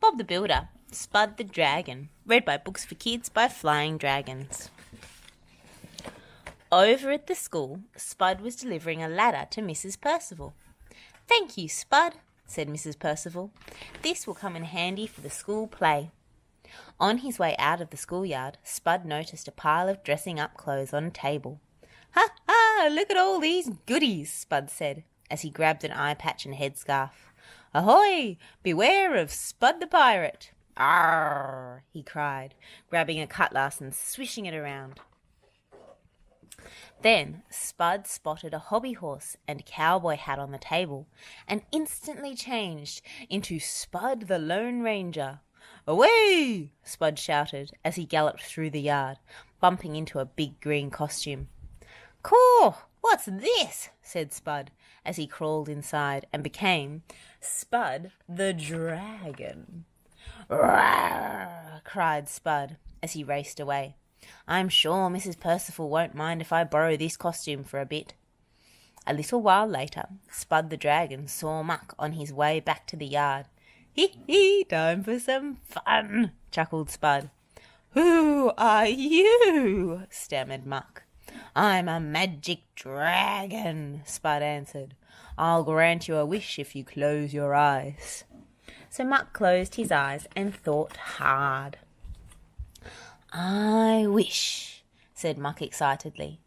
Bob the Builder, Spud the Dragon, read by Books for Kids by Flying Dragons. Over at the school, Spud was delivering a ladder to Mrs. Percival. "Thank you, Spud," said Mrs. Percival. "This will come in handy for the school play." On his way out of the schoolyard, Spud noticed a pile of dressing-up clothes on a table. "Ha ha! Look at all these goodies," Spud said, as he grabbed an eye patch and headscarf. "Ahoy! Beware of Spud the Pirate!" "Arr!" he cried, grabbing a cutlass and swishing it around. Then Spud spotted a hobby horse and cowboy hat on the table and instantly changed into Spud the Lone Ranger. "Away!" Spud shouted as he galloped through the yard, bumping into a big green costume. "Caw! What's this?" said Spud as he crawled inside and became Spud the Dragon. "Roar!" cried Spud as he raced away. "I'm sure Mrs. Percival won't mind if I borrow this costume for a bit." A little while later, Spud the Dragon saw Muck on his way back to the yard. "Hee hee, time for some fun," chuckled Spud. "Who are you?" stammered Muck. "I'm a magic dragon," Spud answered. "I'll grant you a wish if you close your eyes." So Muck closed his eyes and thought hard. "I wish," said Muck excitedly,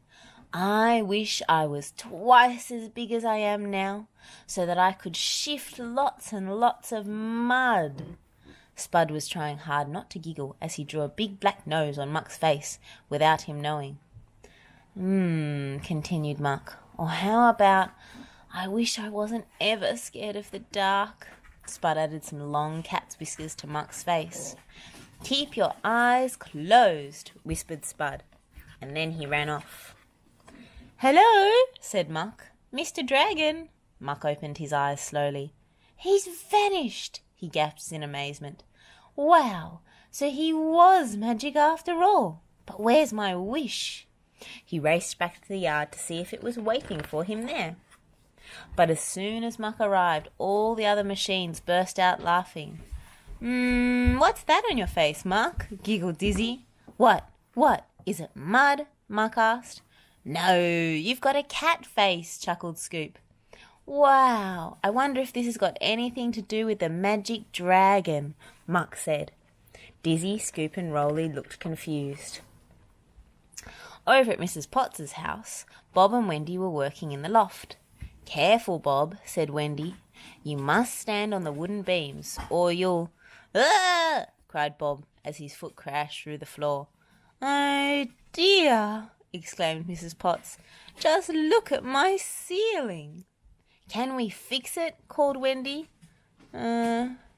"I wish I was twice as big as I am now, so that I could shift lots and lots of mud." Spud was trying hard not to giggle as he drew a big black nose on Muck's face without him knowing. Continued Muck. "Or how about, I wish I wasn't ever scared of the dark." Spud added some long cat's whiskers to Muck's face. "Keep your eyes closed," whispered Spud, and then he ran off. "Hello," said Muck. "Mr. Dragon." Muck opened his eyes slowly. "He's vanished," he gasped in amazement. "Wow, so he was magic after all. But where's my wish?" He raced back to the yard to see if it was waiting for him there. But as soon as Muck arrived, all the other machines burst out laughing. What's that on your face, Muck?" giggled Dizzy. What, is it mud?" Muck asked. "No, you've got a cat face," chuckled Scoop. "Wow, I wonder if this has got anything to do with the magic dragon," Muck said. Dizzy, Scoop and Rolly looked confused. Over at Mrs. Potts's house, Bob and Wendy were working in the loft. "Careful, Bob," said Wendy. "You must stand on the wooden beams, or you'll—" "Ah!" cried Bob as his foot crashed through the floor. "Oh dear!" exclaimed Mrs. Potts. "Just look at my ceiling." "Can we fix it?" called Wendy.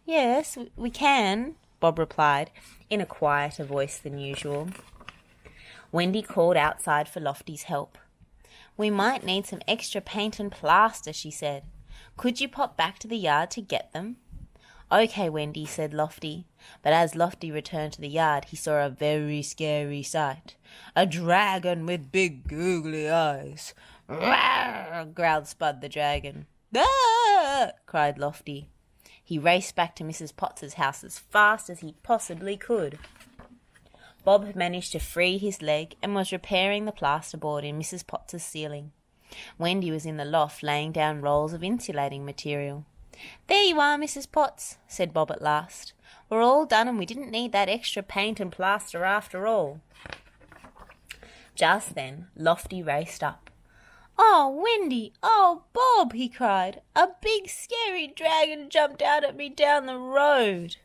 Yes, we can," Bob replied, in a quieter voice than usual. Wendy called outside for Lofty's help. "We might need some extra paint and plaster," she said. "Could you pop back to the yard to get them?" "Okay, Wendy," said Lofty. But as Lofty returned to the yard, he saw a very scary sight. A dragon with big googly eyes. "Roar!" growled Spud the Dragon. "Ah!" cried Lofty. He raced back to Mrs. Potts's house as fast as he possibly could. Bob had managed to free his leg and was repairing the plasterboard in Mrs. Potts's ceiling. Wendy was in the loft laying down rolls of insulating material. "There you are, Mrs. Potts," said Bob at last. "We're all done and we didn't need that extra paint and plaster after all." Just then, Lofty raced up. "Oh, Wendy! Oh, Bob!" he cried. "A big scary dragon jumped out at me down the road."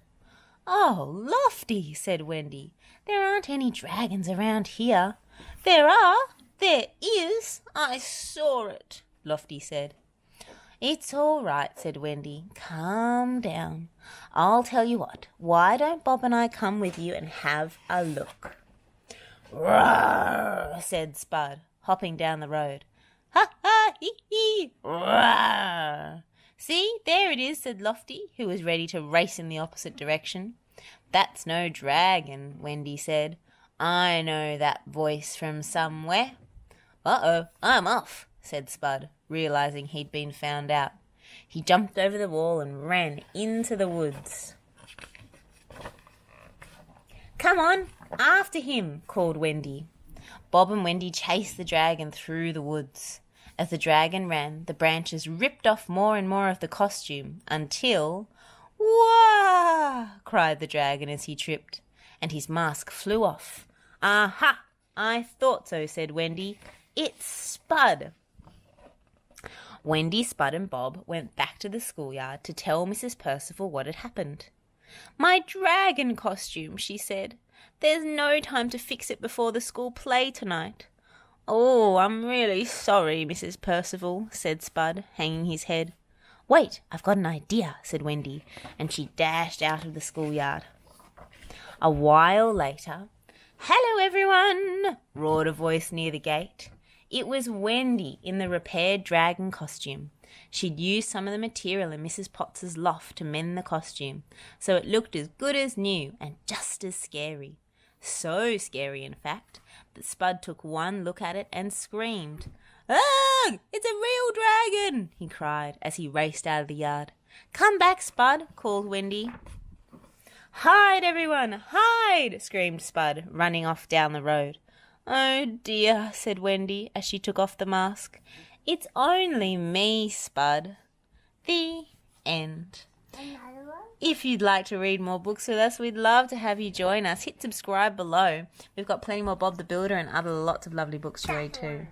"Oh, Lofty," said Wendy. "There aren't any dragons around here." "There are. There is. I saw it," Lofty said. "It's all right," said Wendy. "Calm down. I'll tell you what. Why don't Bob and I come with you and have a look?" "Roar!" said Spud, hopping down the road. "Ha ha, hee hee, roar!" "See, there it is," said Lofty, who was ready to race in the opposite direction. "That's no dragon," Wendy said. "I know that voice from somewhere." "Uh-oh, I'm off," said Spud, realizing he'd been found out. He jumped over the wall and ran into the woods. "Come on, after him," called Wendy. Bob and Wendy chased the dragon through the woods. As the dragon ran, the branches ripped off more and more of the costume until... "Wah!" cried the dragon as he tripped, and his mask flew off. "Aha! I thought so," said Wendy. "It's Spud." Wendy, Spud and Bob went back to the schoolyard to tell Mrs. Percival what had happened. "My dragon costume," she said. "There's no time to fix it before the school play tonight." "Oh, I'm really sorry, Mrs. Percival," said Spud, hanging his head. "Wait, I've got an idea," said Wendy, and she dashed out of the schoolyard. A while later, "Hello, everyone!" roared a voice near the gate. It was Wendy in the repaired dragon costume. She'd used some of the material in Mrs. Potts's loft to mend the costume, so it looked as good as new and just as scary. So scary, in fact, that Spud took one look at it and screamed. "Ugh! It's a real dragon!" he cried as he raced out of the yard. "Come back, Spud," called Wendy. "Hide, everyone! Hide!" screamed Spud, running off down the road. "Oh dear," said Wendy as she took off the mask. "It's only me, Spud." The end. If you'd like to read more books with us, we'd love to have you join us. Hit subscribe below. We've got plenty more Bob the Builder and other lots of lovely books to read too.